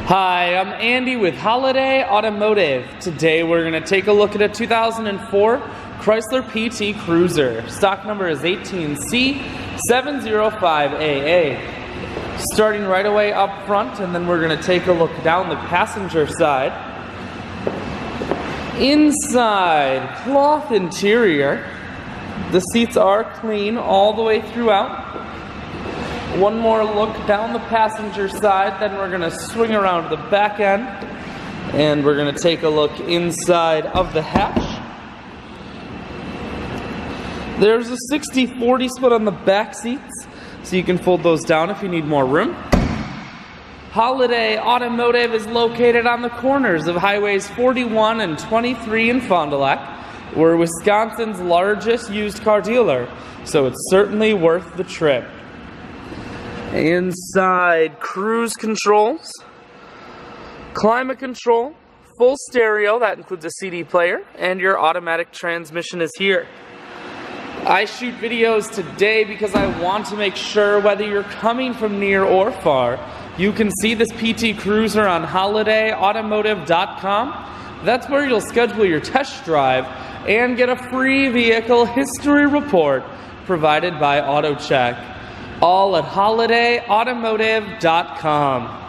Hi, I'm Andy with Holiday Automotive. Today we're going to take a look at a 2004 Chrysler PT Cruiser. Stock number is 18C705AA. Starting right away up front, and then we're going to take a look down the passenger side. Inside, cloth interior. The seats are clean all the way throughout. One more look down the passenger side, then we're going to swing around the back end and we're going to take a look inside of the hatch. There's a 60-40 split on the back seats, so you can fold those down if you need more room. Holiday Automotive is located on the corners of highways 41 and 23 in Fond du Lac. We're Wisconsin's largest used car dealer, so it's certainly worth the trip. Inside, cruise controls, climate control, full stereo, that includes a CD player, and your automatic transmission is here. I shoot videos today because I want to make sure whether you're coming from near or far, you can see this PT Cruiser on holidayautomotive.com. That's where you'll schedule your test drive and get a free vehicle history report provided by AutoCheck. All at holidayautomotive.com.